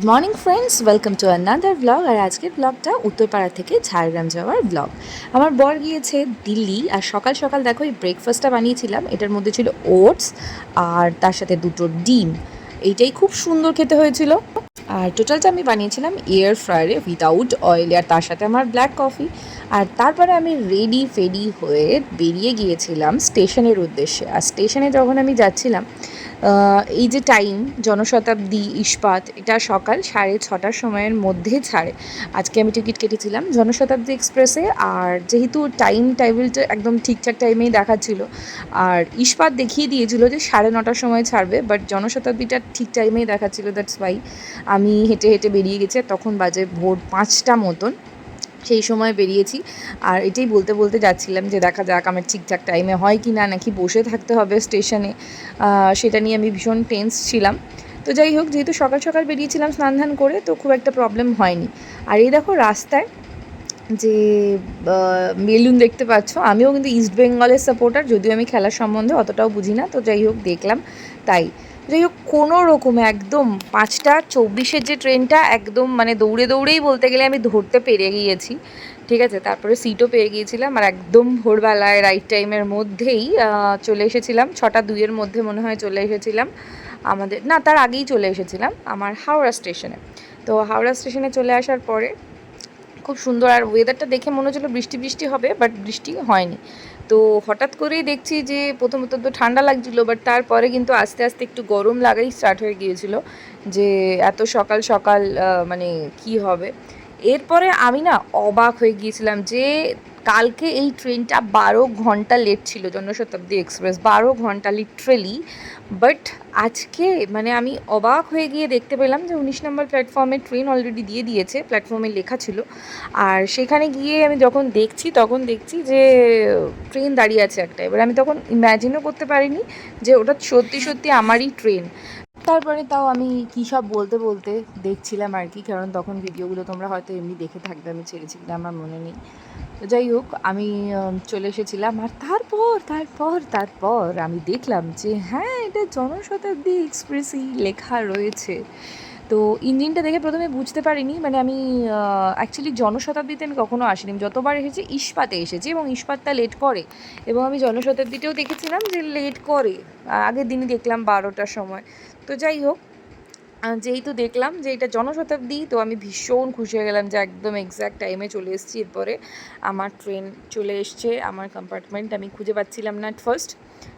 Morning friends, welcome to another blog. আর আজকের ব্লগটা উত্তরপাড়া থেকে ঝাড়গ্রাম যাওয়ার ব্লগ। আমার বর গিয়েছে দিল্লি, আর সকাল সকাল দেখো এই ব্রেকফাস্টটা বানিয়েছিলাম। এটার মধ্যে ছিল ওটস আর তার সাথে দুটো ডিম। এইটাই খুব সুন্দর খেতে হয়েছিল। আর টোটালটা আমি বানিয়েছিলাম এয়ার ফ্রায়ারে উইদাউট অয়েলে, আর তার সাথে আমার ব্ল্যাক কফি। আর তারপরে আমি রেডি ফেডি হয়ে বেরিয়ে গিয়েছিলাম স্টেশনের উদ্দেশ্যে। আর স্টেশনে যখন আমি যাচ্ছিলাম, এই যে টাইম জনশতাব্দী ইস্পাত, এটা সকাল 6:30 সময়ের মধ্যে ছাড়ে। আজকে আমি টিকিট কেটেছিলাম জনশতাব্দী এক্সপ্রেসে, আর যেহেতু টাইম টেবিলটা একদম ঠিকঠাক টাইমেই দেখাচ্ছিল, আর ইস্পাত দেখিয়ে দিয়েছিল যে 9:30 সময় ছাড়বে, বাট জনশতাব্দীটা ঠিক টাইমেই দেখাচ্ছিল। দ্যাটস ওয়াই আমি হেঁটে হেঁটে বেরিয়ে গেছি। তখন বাজে ভোর 5টা মতন, সেই সময় বেরিয়েছি। আর এটাই বলতে বলতে যাচ্ছিলাম যে দেখা যাক আমার ঠিকঠাক টাইমে হয় কি না, নাকি বসে থাকতে হবে স্টেশনে। সেটা নিয়ে আমি ভীষণ টেন্স ছিলাম। তো যাই হোক, যেহেতু সকাল সকাল বেরিয়েছিলাম স্নান ধান করে, তো খুব একটা প্রবলেম হয়নি। আর এই দেখো রাস্তায় যে বেলুন দেখতে পাচ্ছ, আমিও কিন্তু ইস্ট বেঙ্গলের সাপোর্টার, যদিও আমি খেলার সম্বন্ধে অতটাও বুঝি না। তো যাই হোক দেখলাম, তাই যাই হোক কোনো রকমে একদম 5:24 যে ট্রেনটা, একদম মানে দৌড়ে দৌড়েই বলতে গেলে আমি ধরতে পেরে গিয়েছি। ঠিক আছে, তারপরে সিটও পেয়ে গিয়েছিলাম, আর একদম ভোরবেলায় রাইট টাইমের মধ্যেই চলে এসেছিলাম। 6:02 মধ্যে মনে হয় চলে এসেছিলাম আমাদের, না তার আগেই চলে এসেছিলাম আমার হাওড়া স্টেশনে। তো হাওড়া স্টেশনে চলে আসার পরে খুব সুন্দর, আর ওয়েদারটা দেখে মনে হচ্ছিলো বৃষ্টি বৃষ্টি হবে, বাট বৃষ্টি হয়নি। তো হঠাৎ করেই দেখছি যে প্রথমত তো ঠান্ডা লাগছিলো, বাট তারপরে কিন্তু আস্তে আস্তে একটু গরম লাগাই স্টার্ট হয়ে গিয়েছিলো, যে এত সকাল সকাল মানে কি হবে। এরপরে আমি না অবাক হয়ে গিয়েছিলাম যে কালকে এই ট্রেনটা 12 ঘন্টা লেট ছিল, জনশতাব্দী এক্সপ্রেস 12 ঘন্টা লিটারেলি। বাট আজকে মানে আমি অবাক হয়ে গিয়ে দেখতে পেলাম যে 19 নম্বর প্ল্যাটফর্মে ট্রেন অলরেডি দিয়ে দিয়েছে, প্ল্যাটফর্মে লেখা ছিল। আর সেখানে গিয়ে আমি যখন দেখছি, তখন দেখছি যে ট্রেন দাঁড়িয়ে আছে একটা। এবার আমি তখন ইম্যাজিনও করতে পারিনি যে ওটা সত্যি সত্যি আমারই ট্রেন। তারপরে তাও আমি কী সব বলতে বলতে দেখছিলাম আর কি, কারণ তখন ভিডিওগুলো তোমরা হয়তো এমনি দেখে থাকবে, আমি ছেড়েছি কিনা আমার মনে নেই। তো যাই হোক আমি চলে এসেছিলাম, আর তারপর তারপর তারপর আমি দেখলাম যে হ্যাঁ, এটা জনশতাব্দী এক্সপ্রেসই লেখা রয়েছে। তো ইঞ্জিনটা দেখে প্রথমে বুঝতে পারিনি, মানে আমি অ্যাকচুয়ালি জনশতাব্দীতে আমি কখনো আসিনি। আমি যতবার এসেছি ইস্পাতে এসেছি, এবং ইস্পাতটা লেট করে, এবং আমি জনশতাব্দীতেও দেখেছিলাম যে লেট করে। আগের দিনই দেখলাম 12টার সময়। তো যাই হোক, যেহেতু দেখলাম যে এটা জনশতাব্দী, তো আমি ভীষণ খুশি হয়ে গেলাম যে একদম এক্স্যাক্ট টাইমে চলে এসেছি। এরপরে আমার ট্রেন চলে এসছে, আমার কম্পার্টমেন্ট আমি খুঁজে পাচ্ছিলাম না অ্যাট ফার্স্ট।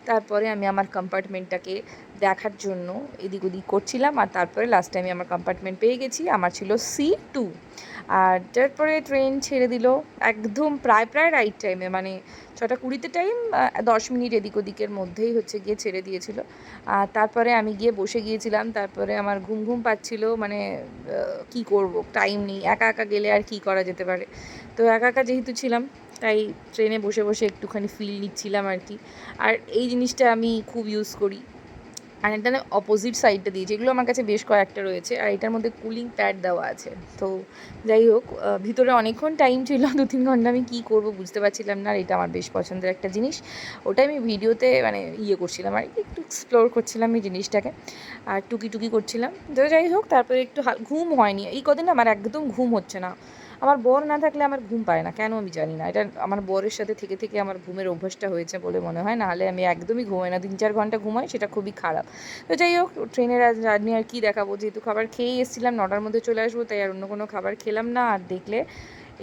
তারপরে আমি আমার কম্পার্টমেন্টটাকে দেখার জন্য এদিক ওদিক করছিলাম, আর তারপরে লাস্টে আমি আমার কম্পার্টমেন্ট পেয়ে গেছি। আমার ছিল C2। আর তারপরে ট্রেন ছেড়ে দিল একদম প্রায় প্রায় রাইট টাইমে, মানে 6:20 টাইম, 10 মিনিট এদিক ওদিকের মধ্যেই হচ্ছে গিয়ে ছেড়ে দিয়েছিল। আর তারপরে আমি গিয়ে বসে গিয়েছিলাম। তারপরে আমার ঘুম ঘুম পাচ্ছিল, মানে কী করব, টাইম নেই, একা একা গেলে আর কি করা যেতে পারে। তো একা একা যেহেতু ছিলাম, তাই ট্রেনে বসে বসে একটুখানি ফিল নিচ্ছিলাম আর কি। আর এই জিনিসটা আমি খুব ইউজ করি। আর এটা না অপোজিট সাইডটা দিয়েছে, এগুলো আমার কাছে বেশ কয়েকটা রয়েছে, আর এটার মধ্যে কুলিং প্যাড দেওয়া আছে। তো যাই হোক, ভিতরে অনেকক্ষণ টাইম ছিল, 2-3 ঘন্টা আমি কী করব বুঝতে পারছিলাম না। আর এটা আমার বেশ পছন্দের একটা জিনিস, ওটাই আমি ভিডিওতে মানে করছিলাম আর কি, একটু এক্সপ্লোর করছিলাম এই জিনিসটাকে, আর টুকি টুকি করছিলাম। তো যাই হোক, তারপরে একটু ঘুম হয়নি এই কদিন, আমার একদম ঘুম হচ্ছে না। আমার বর না থাকলে আমার ঘুম পায় না, কেন আমি জানি না। এটা আমার বরের সাথে থেকে থেকে আমার ঘুমের অভ্যাসটা হয়েছে বলে মনে হয়, নাহলে আমি একদমই ঘুমাই না, 3-4 ঘন্টা ঘুমাই, সেটা খুবই খারাপ। তো যাই হোক, ট্রেনের জার্নি আর কি দেখাবো, যেহেতু খাবার খেয়েই এসেছিলাম, 9টার মধ্যে চলে আসবো, তাই আর অন্য কোনো খাবার খেলাম না। আর দেখলে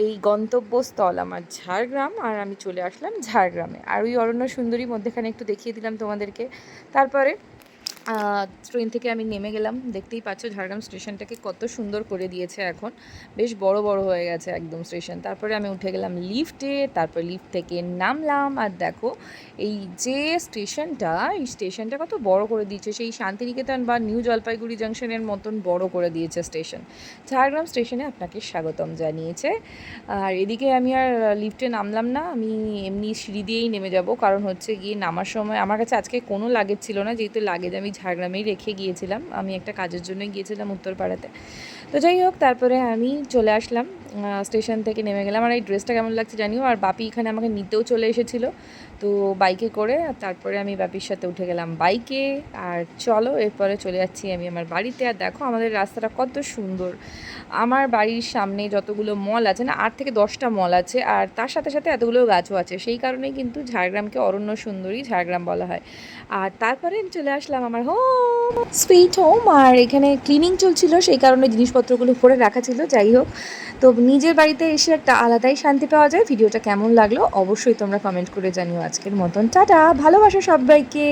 এই গন্তব্যস্থল আমার ঝাড়গ্রাম, আর আমি চলে আসলাম ঝাড়গ্রামে। আর ওই অরণ্য সুন্দরী মধ্যেখানে একটু দেখিয়ে দিলাম তোমাদেরকে। তারপরে ট্রেন থেকে আমি নেমে গেলাম। দেখতেই পাচ্ছ ঝাড়গ্রাম স্টেশনটাকে কত সুন্দর করে দিয়েছে এখন, বেশ বড় বড় হয়ে গেছে একদম স্টেশন। তারপরে আমি উঠে গেলাম লিফটে, তারপর লিফট থেকে নামলাম। আর দেখো এই যে স্টেশনটা, এই স্টেশনটা কত বড় করে দিয়েছে, সেই শান্তিনিকেতন বা নিউ জলপাইগুড়ি জাংশনের মতন বড় করে দিয়েছে স্টেশন। ঝাড়গ্রাম স্টেশনে আপনাকে স্বাগতম জানিয়েছে। আর এদিকে আমি আর লিফটে নামলাম না, আমি এমনি সিঁড়ি দিয়েই নেমে যাব, কারণ হচ্ছে গিয়ে নামার সময় আমার কাছে আজকে কোনো লাগেজ ছিল না, যেহেতু লাগেজ আমি ঝাড়গ্রামেই রেখে গিয়েছিলাম, আমি একটা কাজের জন্যই গিয়েছিলাম উত্তরপাড়াতে। তো যাই হোক, তারপরে আমি চলে আসলাম, স্টেশন থেকে নেমে গেলাম। আর এই ড্রেসটা কেমন লাগছে জানিও। আর বাপি এখানে আমাকে নিতেও চলে এসেছিলো। তো বাইকে করে আর তারপরে আমি বাপির সাথে উঠে গেলাম বাইকে। আর চলো এরপরে চলে যাচ্ছি আমি আমার বাড়িতে। আর দেখো আমাদের রাস্তাটা কত সুন্দর। আমার বাড়ির সামনে যতগুলো মল আছে না, 8 থেকে 10টা মল আছে, আর তার সাথে সাথে এতগুলো গাছও আছে। সেই কারণেই কিন্তু ঝাড়গ্রামকে অরণ্য সুন্দরী ঝাড়গ্রাম বলা হয়। আর তারপরে আমি চলে আসলাম আমার হোম সুইট হোম। আর এখানে ক্লিনিং চলছিল, সেই কারণে জিনিসপত্রগুলো ভরে রাখা ছিল। যাই হোক, তো নিজের বাড়িতে এসে একটা আলাদাই শান্তি পাওয়া যায়। ভিডিওটা কেমন লাগলো অবশ্যই তোমরা কমেন্ট করে জানিও। আজকের মতন টাটা, ভালোবাসা সবাইকে।